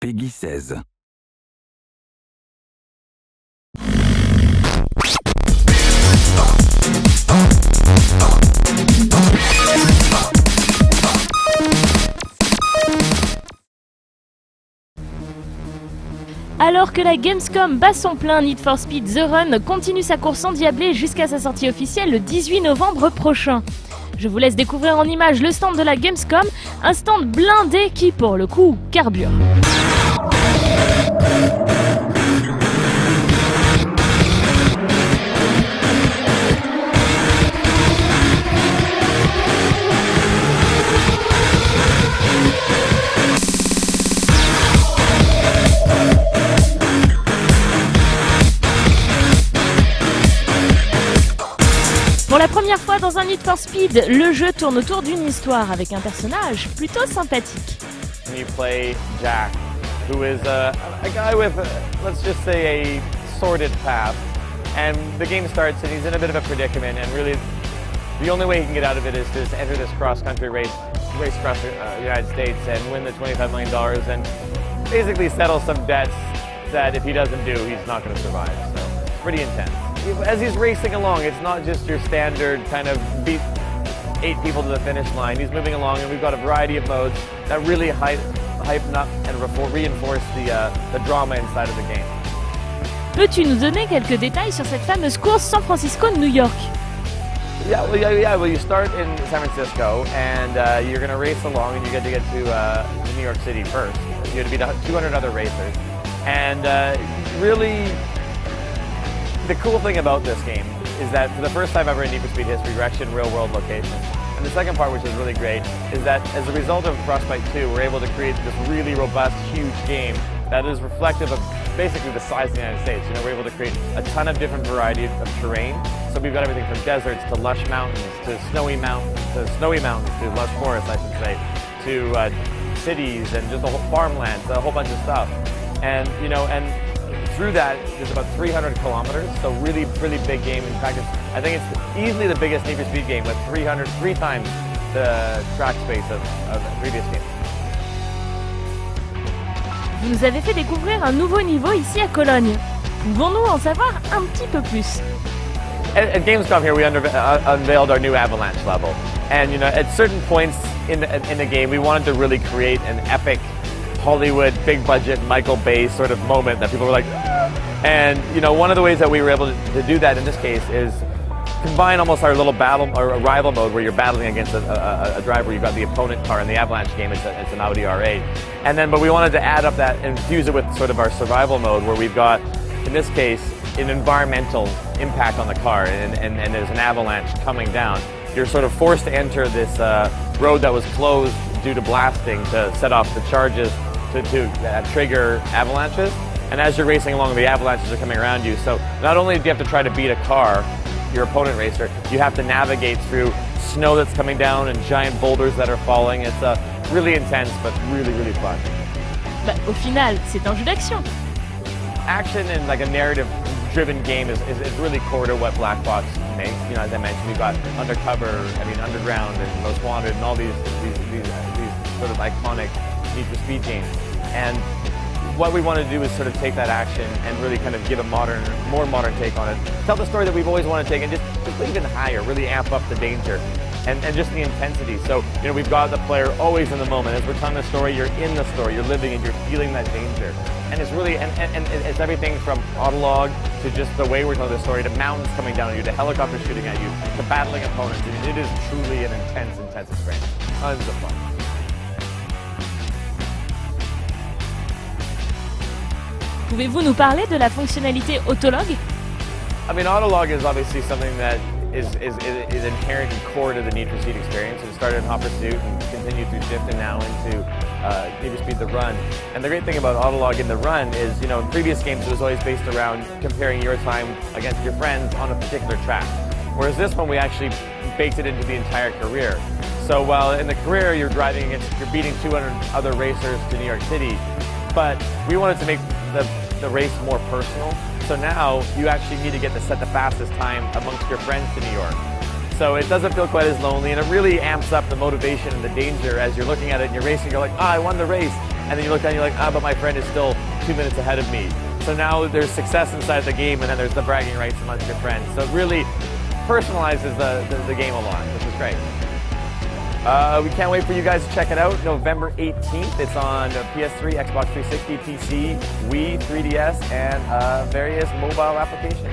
Peggy 16. Alors que la Gamescom bat son plein, Need for Speed The Run continue sa course endiablée jusqu'à sa sortie officielle le 18 novembre prochain. Je vous laisse découvrir en images le stand de la Gamescom, un stand blindé qui, pour le coup, carbure. Pour la première fois dans un Need for Speed, le jeu tourne autour d'une histoire avec un personnage plutôt sympathique. You play Jack, who is a guy with, let's just say, a sordid past. And the game starts and he's in a bit of a predicament, and really the only way he can get out of it is to enter this cross-country race across the United States and win the $25 million and basically settle some debts that if he doesn't do, he's not going to survive. So it's pretty intense. As he's racing along, it's not just your standard kind of beat 8 people to the finish line. He's moving along, and we've got a variety of modes that really hype up and reinforce the drama inside of the game. Peux-tu nous donner quelques détails sur cette fameuse course San Francisco-New York? Well, you start in San Francisco, and you're going to race along, and you get to New York City first. You have to beat 200 other racers, and really. The cool thing about this game is that for the first time ever in Need for Speed history, we're actually in real-world locations. And the second part, which is really great, is that as a result of Frostbite 2, we're able to create this really robust, huge game that is reflective of basically the size of the United States. You know, we're able to create a ton of different variety of terrain. So we've got everything from deserts to lush mountains to snowy mountains to lush forests, I should say, to cities and just a whole farmlands, a whole bunch of stuff. And you know, and through that, there's about 300 kilometers, so really big game. In fact, I think it's easily the biggest Need for Speed game with 3 times the track space of previous games. Vous nous avez fait découvrir un nouveau niveau ici à Cologne. Pouvons-nous en savoir un petit peu plus? At Gamescom here, we unveiled our new Avalanche level. And you know, at certain points in the game, we wanted to really create an epic Hollywood, big budget, Michael Bay sort of moment that people were like, ah! And you know, one of the ways that we were able to do that in this case is combine almost our little battle or a rival mode where you're battling against a driver. You've got the opponent car in the Avalanche game. It's an Audi R8, and then but we wanted to add up that and fuse it with sort of our survival mode where we've got, in this case, an environmental impact on the car, and there's an avalanche coming down. You're sort of forced to enter this road that was closed due to blasting to set off the charges to trigger avalanches. And as you're racing along, the avalanches are coming around you. So not only do you have to try to beat a car, your opponent racer, you have to navigate through snow that's coming down and giant boulders that are falling. It's really intense, but really fun. Bah, au final, c'est un jeu d'action. Action and like a narrative-driven game is really core to what Black Box makes. You know, as I mentioned, we've got Undercover, Underground, and Most Wanted, and all these sort of iconic Need for Speed games. And what we want to do is sort of take that action and really kind of give a more modern take on it. Tell the story that we've always wanted to take and just even higher, really amp up the danger and just the intensity. So, you know, we've got the player always in the moment. As we're telling the story, you're in the story, you're living it, you're feeling that danger. And it's really, and it's everything from autolog to just the way we're telling the story, to mountains coming down on you, to helicopters shooting at you, to battling opponents. I mean, it is truly an intense experience. Tons of fun. Pouvez-vous nous parler de la fonctionnalité autolog? I mean, autolog is obviously something that is inherent and core to the Need for Speed experience. It started in Hot Pursuit and continued through Shift and now into Need for Speed The Run. And the great thing about autolog in The Run is, you know, in previous games it was always based around comparing your time against your friends on a particular track. Whereas this one, we actually baked it into the entire career. So while in the career you're beating 200 other racers to New York City, but we wanted to make the race more personal. So now you actually need to get to set the fastest time amongst your friends to New York. So it doesn't feel quite as lonely, and it really amps up the motivation and the danger as you're looking at it and you're racing. You're like, I won the race. and then you look down and you're like, ah, but my friend is still 2 minutes ahead of me. So now there's success inside the game, and then there's the bragging rights amongst your friends. So it really personalizes the game a lot, which is great. We can't wait for you guys to check it out. November 18th. It's on PS3, Xbox 360, PC, Wii, 3DS, and various mobile applications.